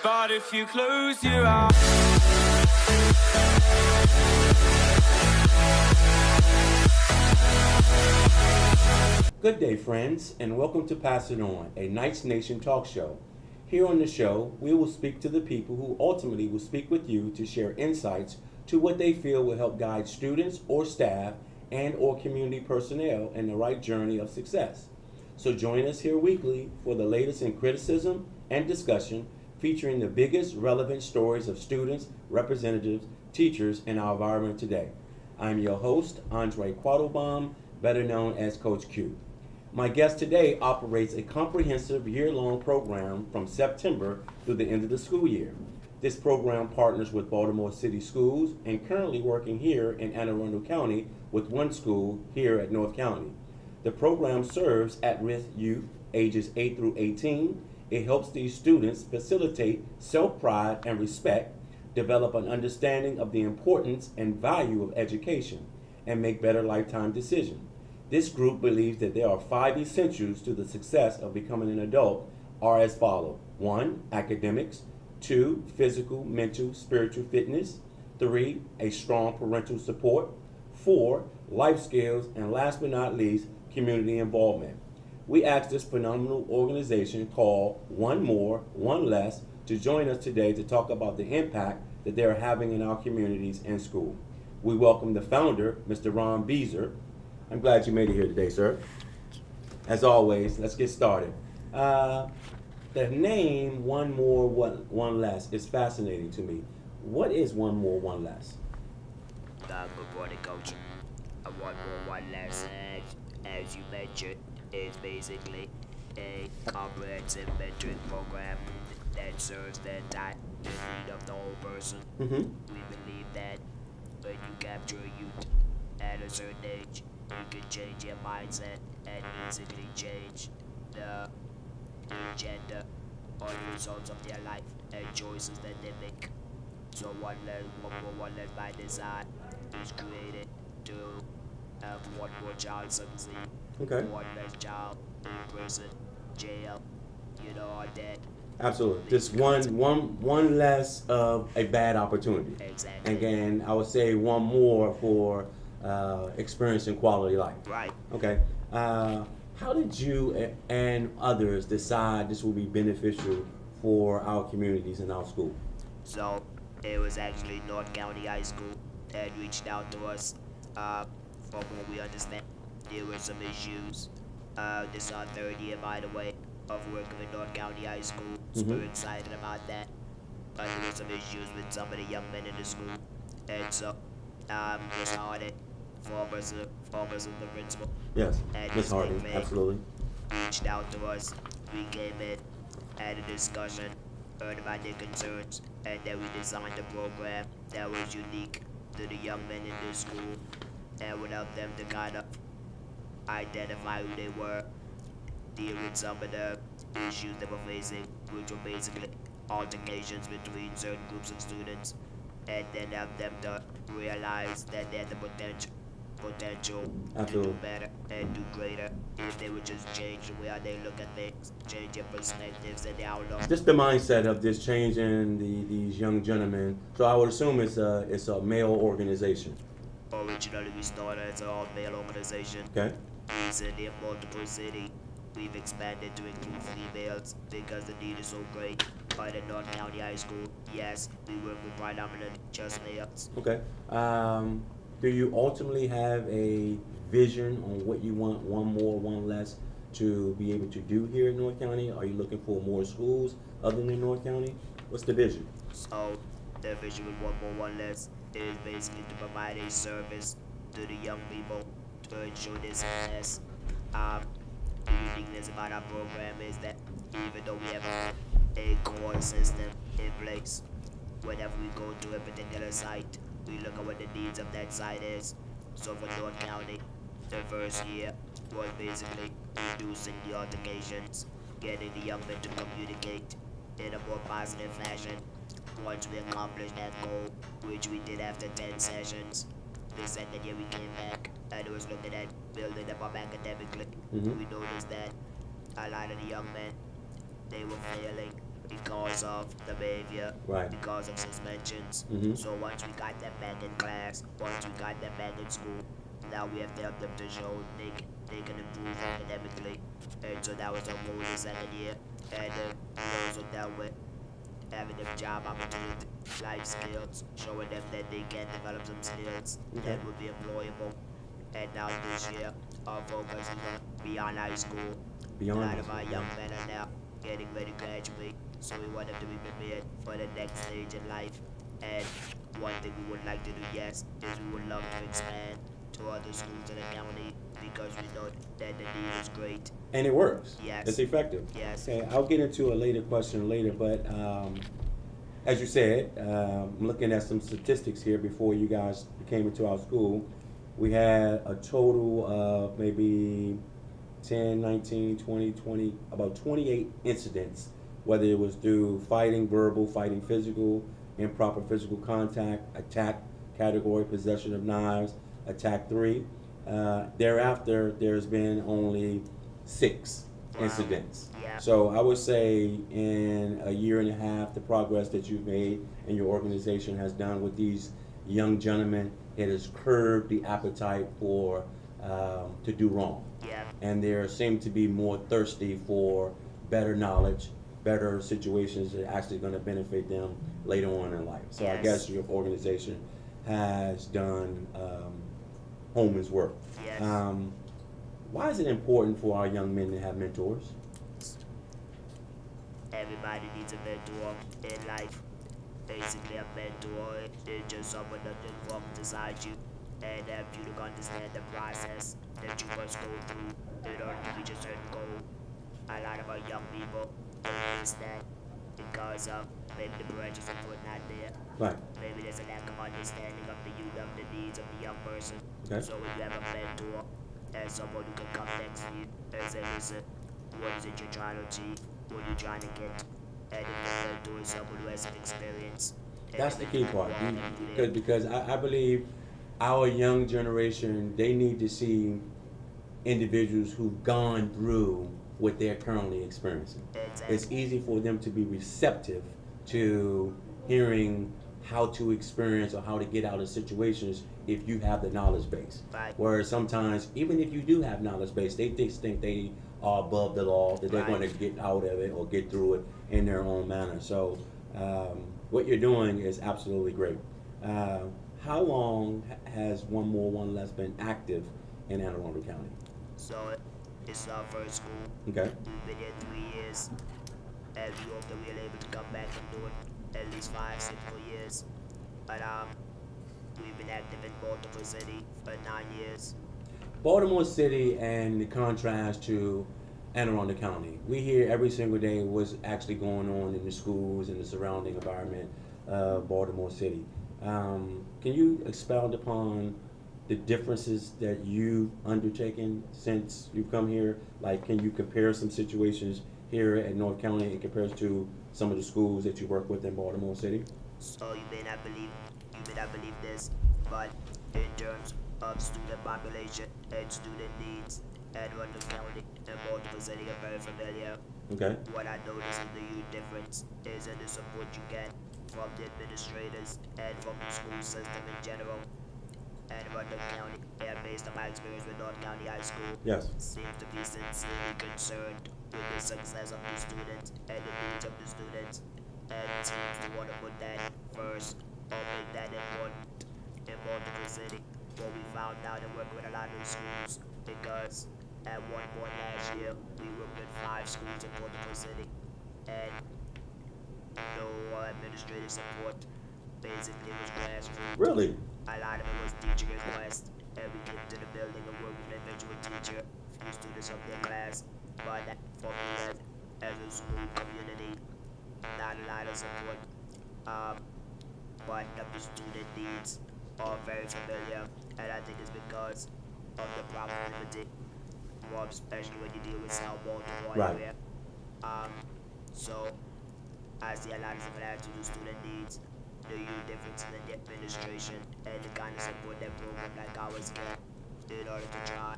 But if you close your eyes. Good day, friends, and welcome to Pass It On, a Knights Nation talk show. Here on the show, we will speak to the people who ultimately will speak with you to share insights to what they feel will help guide students or staff and or community personnel in the right journey of success. So join us here weekly for the latest in criticism and discussion featuring the biggest relevant stories of students, representatives, teachers in our environment today. I'm your host, Andre Quattlebaum, better known as Coach Q. My guest today operates a comprehensive year-long program from September through the end of the school year. This program partners with Baltimore City Schools and currently working here in Anne Arundel County with one school here at North County. The program serves at-risk youth ages 8 through 18. It helps these students facilitate self-pride and respect, develop an understanding of the importance and value of education, and make better lifetime decisions. This group believes that there are 5 essentials to the success of becoming an adult are as follows. 1, academics. 2, physical, mental, spiritual fitness. 3, a strong parental support. 4, life skills. And last but not least, community involvement. We asked this phenomenal organization called One More, One Less to join us today to talk about the impact that they are having in our communities and school. We welcome the founder, Mr. Ron Beezer. I'm glad you made it here today, sir. As always, let's get started. The name One More, One Less is fascinating to me. What is One More, One Less? Good morning, Coach. One More, One Less, as you mentioned, is basically a comprehensive mentoring program that serves the entire need of the whole person. We believe that when you capture a youth at a certain age, you can change your mindset and easily change the agenda or the results of their life and choices that they make. So One More, One Less by design is created to have one more child succeed. Okay. One less child in prison, jail, or dead. Absolutely. Just one less of a bad opportunity. Exactly. Again, I would say one more for experiencing quality life. Right. Okay. How did you and others decide this will be beneficial for our communities and our school? So it was actually North County High School that reached out to us. From what we understand, there were some issues. This is our 3rd year, by the way, of working with North County High School. So we're excited about that. But there were some issues with some of the young men in the school. And so, Ms. Harding, former the principal, Yes, and Ms. Ms. Harding, McMahon absolutely. reached out to us. We came in, had a discussion, heard about their concerns, and then we designed a program that was unique to the young men in this school and would help them to kind of identify who they were, deal with some of the issues they were facing, which were basically altercations between certain groups of students, and then help them to realize that they had the potential to do better and do greater if they would just change the way how they look at things, change their perspectives and their outlook. Just the mindset of this changing these young gentlemen. So I would assume it's a male organization. Originally, we started as an all-male organization. Okay. Recently, in multiple cities, we've expanded to include females because the need is so great. But at North County High School, yes, we work with predominantly just males. Okay. Do you ultimately have a vision on what you want One More, One Less to be able to do here in North County? Are you looking for more schools other than North County? What's the vision? So, the vision with One More, One Less is basically to provide a service to the young people to ensure their success. The uniqueness about our program is that even though we have a core system in place, whenever we go to a particular site, we look at what the needs of that site is. So for North County, the first year was basically reducing the altercations, getting the young men to communicate in a more positive fashion. Once we accomplished that goal, which we did after 10 sessions, the second year we came back and it was looking at building them up academically. We noticed that a lot of the young men, they were failing because of the behavior, Right. because of suspensions. Mhm. So once we got them back in class, once we got them back in school, now we have to help them to show they can improve academically. And so that was our goal the second year. And we also dealt with having them job opportunity, life skills, showing them that they can develop some skills Okay. that would be employable. And now this year, our focus is on beyond high school. Beyond A lot high of our school, young yeah. men are now getting ready to graduate, so we want them to be prepared for the next stage in life. And one thing we would like to do, yes, is we would love to expand to other schools in the county because we know that the need is great. And it works. Yes. It's effective. Yes. Okay, I'll get into a later question later, but as you said, I'm looking at some statistics here before you guys came into our school. We had a total of maybe 10, 19, 20, 20, about 28 incidents, whether it was through fighting, verbal, fighting physical, improper physical contact, attack category, possession of knives, attack 3. Thereafter, there's been only 6 Wow. incidents. Yeah. So I would say in a year and a half, the progress that you've made and your organization has done with these young gentlemen, it has curbed the appetite for to do wrong. Yeah. And they seem to be more thirsty for better knowledge, better situations that are actually going to benefit them later on in life. So I Yes. guess your organization has done Holman's work. Yes. Why is it important for our young men to have mentors? Everybody needs a mentor in life. Basically, a mentor is just someone that can walk beside you and help you to understand the process that you must go through in order to reach a certain goal. A lot of our young people don't understand because of maybe the parental support not there. Right. Maybe there's a lack of understanding of the youth, of the needs of the young person. Okay. So when you have a mentor and someone who can come next to you and say, listen, what is it you're trying to achieve? What are you trying to get? And if the mentor is someone who has some experience. and That's the they key can part. walk you there. Because I believe our young generation, they need to see individuals who've gone through what they're currently experiencing. Exactly. It's easy for them to be receptive to hearing how to experience or how to get out of situations if you have the knowledge base. Right. Whereas sometimes, even if you do have knowledge base, they just think they are above the law, that they're Right. going to get out of it or get through it in their own manner. So what you're doing is absolutely great. How long has One More One Less been active in Anne Arundel County? So it's our first school. Okay. We've been here 3 years. And we hope that we're able to come back and do it at least 5, 6 more years. But we've been active in Baltimore City for 9 years. Baltimore City, and the contrast to Anne Arundel County. We hear every single day what's actually going on in the schools and the surrounding environment of Baltimore City. Can you expound upon the differences that you've undertaken since you've come here? Like, can you compare some situations here at North County in comparison to some of the schools that you work with in Baltimore City? So you may not believe this, but in terms of student population and student needs, Anne Arundel County and Baltimore City are very familiar. Okay. What I notice is the huge difference is in the support you get from the administrators and from the school system in general. Anne Arundel County, and based on my experience with North County High School, Yes. seems to be sincerely concerned with the success of the students and the needs of the students, and seems to want to put that first or make that important in Baltimore City. What we found out and working with a lot of the schools, because at one point last year we worked with 5 schools in Baltimore City, and no administrative support. Basically, it was grassroots. Really? A lot of it was teacher request, and we came to the building and worked with an individual teacher, few students of their class, but for me as a school community, not a lot of support. But the student needs are very familiar, and I think it's because of the proximity, more especially when you deal with South Baltimore Right. area. So I see a lot of similarities to the student needs, the huge differences in the administration, and the kind of support that program like ours get in order to try.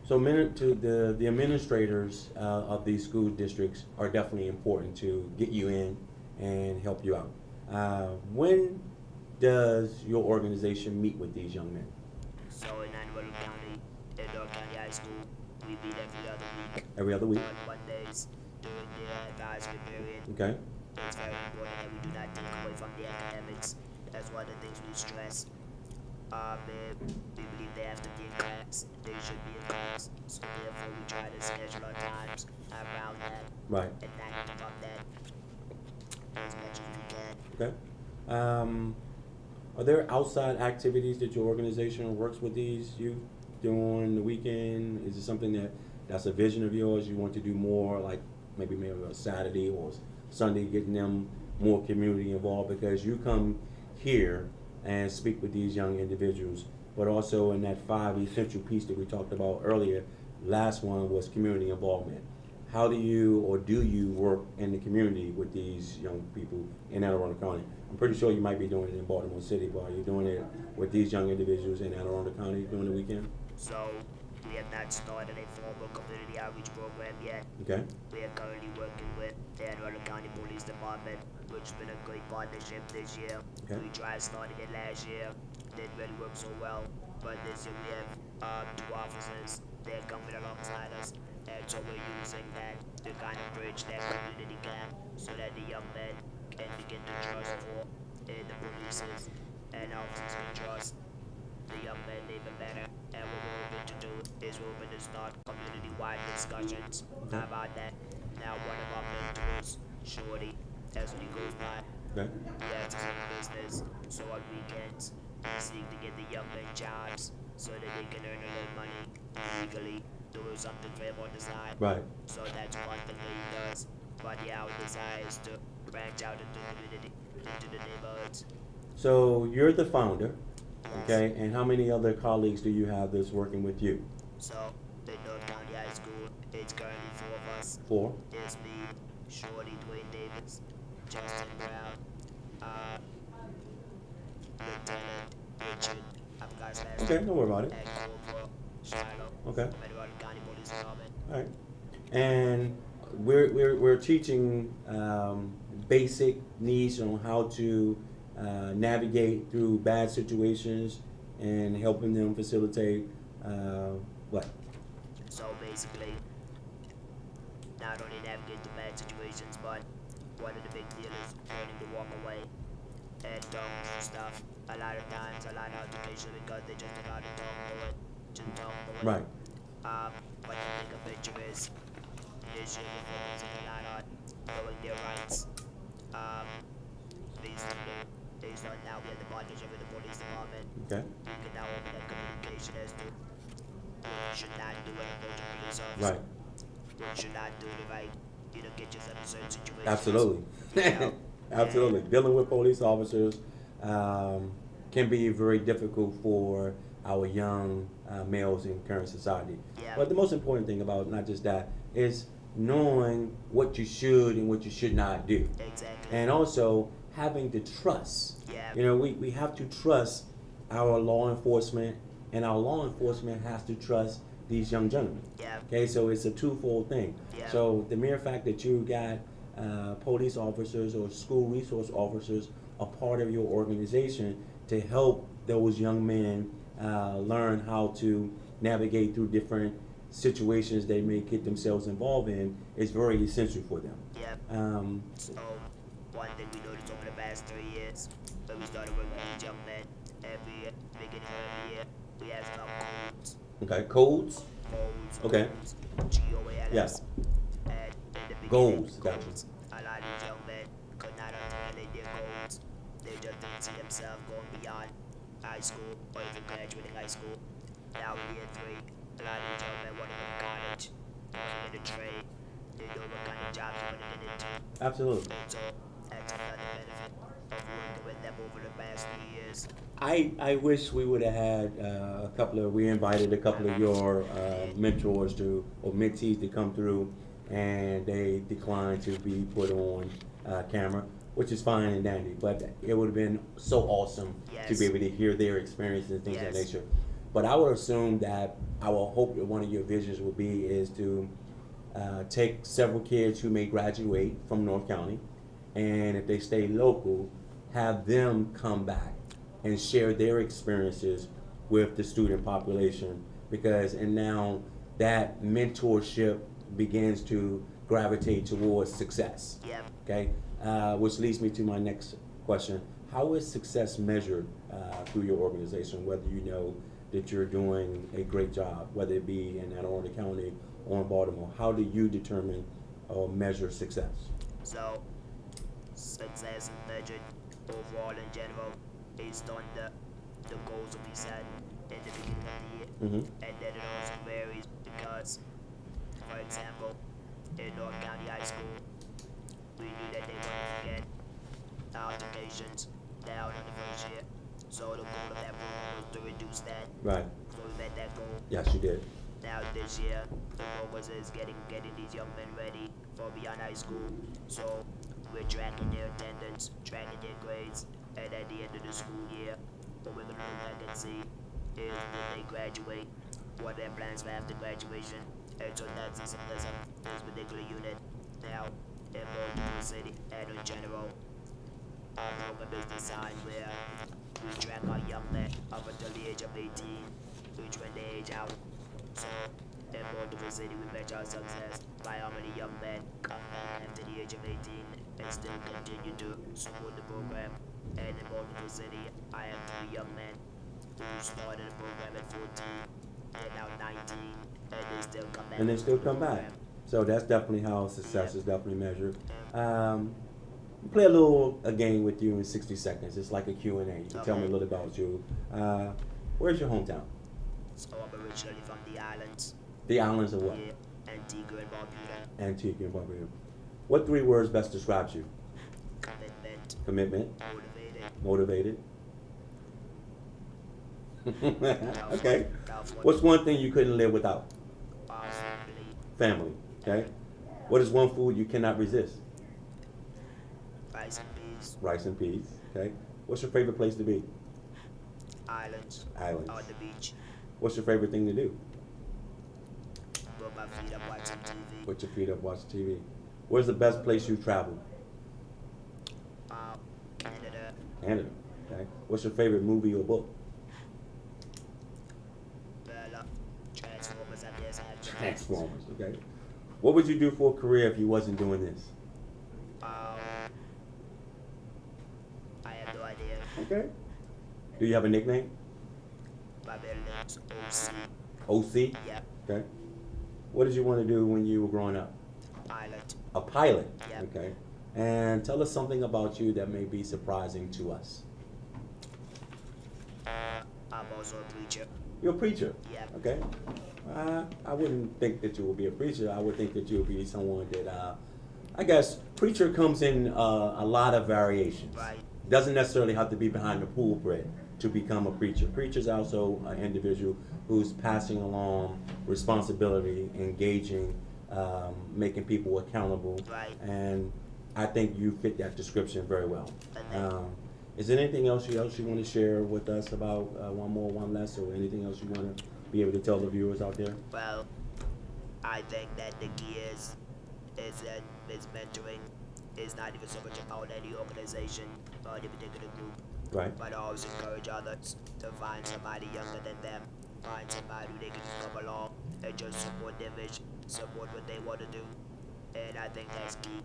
So the administrators of these school districts are definitely important to get you in and help you out. When does your organization meet with these young men? So in Anne County, in North County High School, we meet every other week Every other week? on Mondays during the advisory period. Okay. It's very important that we do not take away from the academics. That's one of the things we stress. We believe they have to be in class. They should be in class. So therefore, we try to schedule our times around that Right. and not interrupt that as much as we can. Okay. Are there outside activities that your organization works with these youth during the weekend? Is it something that's a vision of yours? You want to do more, like maybe a Saturday or Sunday, getting them more community involved, because you come here and speak with these young individuals, but also in that 5 essential piece that we talked about earlier, last one was community involvement. How do you work in the community with these young people in Anne Arundel County? I'm pretty sure you might be doing it in Baltimore City, but are you doing it with these young individuals in Anne Arundel County during the weekend? So we have not started a formal community outreach program yet. Okay. We are currently working with the Anne Arundel County Police Department, which has been a great partnership this year. Okay. We tried starting it last year, didn't really work so well, but this year we have 2 officers. They're coming alongside us, and so we're using that to kind of bridge that community gap so that the young men can begin to trust for the police and officers can trust the young men even better. And what we're hoping to do is we're hoping to start community-wide discussions about that. Now one of our mentors, Shorty, that's what he goes by. Okay. He has his own business, so on weekends, we seek to get the young men jobs so that they can earn a little money legally, doing something for him on the side. Right. So that's one thing that he does. But yeah, our desire is to branch out into the community, into the neighborhoods. So you're the founder, Yes. okay? And how many other colleagues do you have that's working with you? So in North County High School, it's currently 4 of us. 4. It's me, Shorty, Dwayne Davis, Justin Brown, Lieutenant Richard, I'm guy's last Okay, name, don't worry about it. and Corporal Shiloh, Okay. Medward County Police Department. All right. And we're teaching basic needs on how to navigate through bad situations and helping them facilitate what? So basically, not only navigate the bad situations, but one of the big deals is learning to walk away and don't do stuff. A lot of times, a lot of education because they just allow to talk through it, just talk through it. Right. But the bigger picture is this year we're focusing a lot on knowing their rights. Based on now we have the partnership with the police department. Okay. We can now open up communication as to what you should not do when approaching a police officer. Right. What you should not do to get yourself in certain situations. Absolutely. You know? Absolutely. Dealing with police officers can be very difficult for our young males in current society. Yeah. But the most important thing about not just that is knowing what you should and what you should not do. Exactly. And also having the trust. Yeah. You know, we have to trust our law enforcement, and our law enforcement has to trust these young gentlemen. Yeah. Okay, so it's a twofold thing. Yeah. So the mere fact that you got police officers or school resource officers a part of your organization to help those young men learn how to navigate through different situations they may get themselves involved in is very essential for them. Yeah. Um, So one thing we noticed over the past 3 years, when we started working with these young men, every year, beginning of every year, we ask about codes. okay, codes. Goals. Okay. Goals, GOALS. Yes. And in the beginning, Goals, gotcha. a lot of these young men could not articulate their goals. They just didn't see themselves going beyond high school or even graduating high school. Now in year 3, a lot of these young men want to go to college, want to get a trade, they know what kind of jobs they want to get into. Absolutely. And so that's another benefit of working with them over the past 3 years. I wish we would have had we invited a couple of your mentors or mentees to come through, and they declined to be put on camera, which is fine and dandy, but it would have been so awesome to Yes. be able to hear their experiences and things of that Yes. nature. But I would assume that I will hope that one of your visions would be is to take several kids who may graduate from North County, and if they stay local, have them come back and share their experiences with the student population, because and now that mentorship begins to gravitate towards success. Yep. Okay, which leads me to my next question: how is success measured through your organization? Whether you know that you're doing a great job, whether it be in Anne Arundel County or in Baltimore, how do you determine or measure success? So, success is measured overall in general based on the goals that we set in the beginning of the year. Mm-hmm. And then it also varies because, for example, in North County High School, we knew that they wanted to get altercations down in the first year. So the goal of that program was to reduce that. Right. So we met that goal. Yes, you did. Now this year, the focus is getting these young men ready for beyond high school. So we're tracking their attendance, tracking their grades, and at the end of the school year, what we're gonna look back and see is when they graduate, what their plans for after graduation. And so that's this particular unit. Now, in Baltimore City and in general, our program is designed where we track our young men up until the age of 18, which when they age out. So, in Baltimore City, we measure our success by how many young men come back after the age of 18 and still continue to support the program. And in Baltimore City, I have 3 young men who started the program at 14, and now 19, and they still come back. And they still come back. Program. So that's definitely how success is definitely measured. Play a game with you in 60 seconds. It's like a Q&A. You can tell me a little about you. Where's your hometown? So I'm originally from the islands. The islands of what? Yeah, Antigua and Barbuda. Antigua and Barbuda. What 3 words best describes you? Commitment, Commitment, motivated. Okay. What's one thing you couldn't live without? Family, Family. Okay. What is one food you cannot resist? rice and peas, Rice and peas. Okay. What's your favorite place to be? islands, Islands. on the beach. What's your favorite thing to do? Put my feet up watching TV. Put your feet up, watch TV. Where's the best place you've traveled? Canada, Canada. Okay. What's your favorite movie or book? Bella, Transformers, I guess I have Transformers. Okay. What would you do for a career if you wasn't doing this? I have no idea. Okay. Do you have a nickname? My middle name's OC. OC? Yep, Okay. What did you want to do when you were growing up? pilot. A pilot. Yep. Okay. And tell us something about you that may be surprising to us. I'm also a preacher. You're a preacher. Yep. Okay. I wouldn't think that you would be a preacher. I would think that you would be someone that, I guess, preacher comes in a lot of variations. Right. Doesn't necessarily have to be behind the pulpit to become a preacher. Preacher's also an individual who's passing along responsibility, engaging, making people accountable. Right. And I think you fit that description very well. And Is there anything else you want to share with us about One More, One Less, or anything else you want to be able to tell the viewers out there? Well, I think that the key is mentoring is not even so much about any organization or any particular group, Right. but always encourage others to find somebody younger than them, find somebody who they can just come along and just support their vision, support what they want to do, and I think that's key.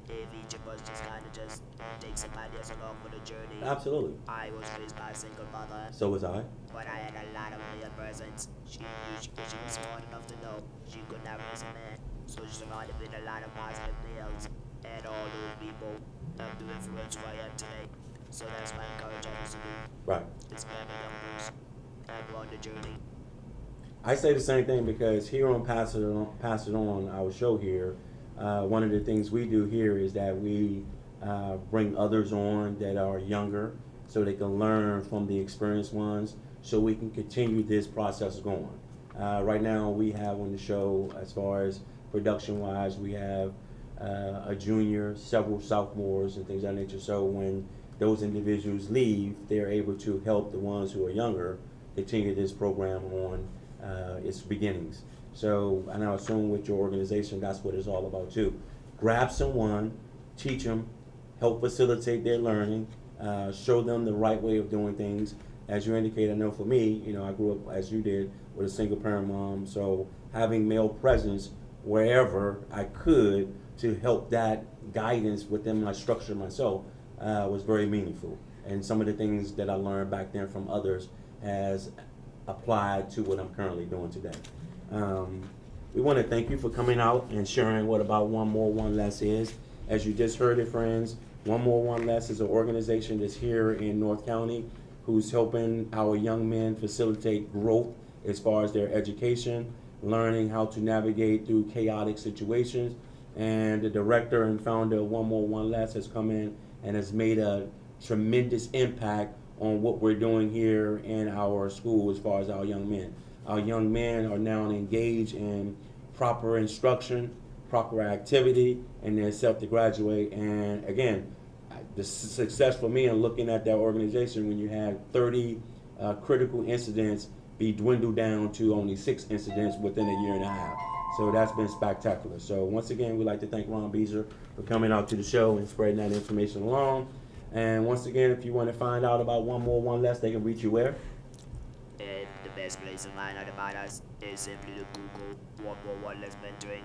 If each of us just kind of just take somebody else along for the journey. Absolutely. I was raised by a single mother, So was I. but I had a lot of male presence. She was smart enough to know she could not raise a man, so she surrounded with a lot of positive males, and all those people helped to influence who I am today. So that's my encouragement to do. Right. Is grab a young person and go on the journey. I say the same thing because here on Pass It On, our show here, one of the things we do here is that we bring others on that are younger so they can learn from the experienced ones so we can continue this process going. Right now we have on the show, as far as production wise, we have a junior, several sophomores and things of that nature. So when those individuals leave, they're able to help the ones who are younger continue this program on its beginnings. So, and I assume with your organization, that's what it's all about too. Grab someone, teach them, help facilitate their learning, show them the right way of doing things. As you indicated, I know for me, I grew up as you did with a single parent mom, so having male presence wherever I could to help that guidance within my structure myself was very meaningful. And some of the things that I learned back then from others has applied to what I'm currently doing today. We want to thank you for coming out and sharing what About One More, One Less is. As you just heard it, friends, One More, One Less is an organization that's here in North County who's helping our young men facilitate growth as far as their education, learning how to navigate through chaotic situations. And the director and founder of One More, One Less has come in and has made a tremendous impact on what we're doing here in our school as far as our young men. Our young men are now engaged in proper instruction, proper activity, and they're set to graduate. And again, the success for me in looking at that organization, when you had 30 critical incidents be dwindled down to only 6 incidents within a year and a half. So that's been spectacular. So once again, we'd like to thank Ron Beezer for coming out to the show and spreading that information along. And once again, if you want to find out about One More, One Less, they can reach you where? And the best place to find out about us is simply to Google One More, One Less Mentoring.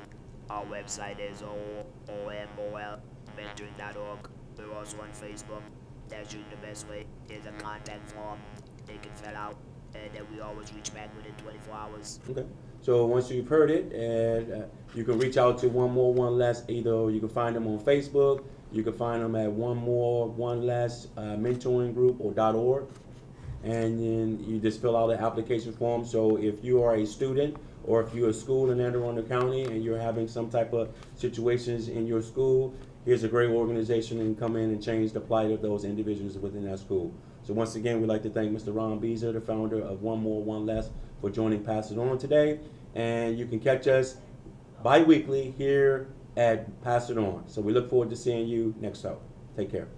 Our website is omolmentoring.org. We're also on Facebook. That's usually the best way. There's a contact form they can fill out, and then we always reach back within 24 hours. Okay. So once you've heard it, and you can reach out to One More, One Less. Either you can find them on Facebook, you can find them at One More, One Less Mentoring Group or .org, and then you just fill out the application form. So if you are a student or if you're a school in Anne Arundel County and you're having some type of situations in your school, here's a great organization and come in and change the plight of those individuals within that school. So once again, we'd like to thank Mr. Ron Beezer, the founder of One More, One Less, for joining Pass It On today. And you can catch us bi-weekly here at Pass It On. So we look forward to seeing you next time. Take care.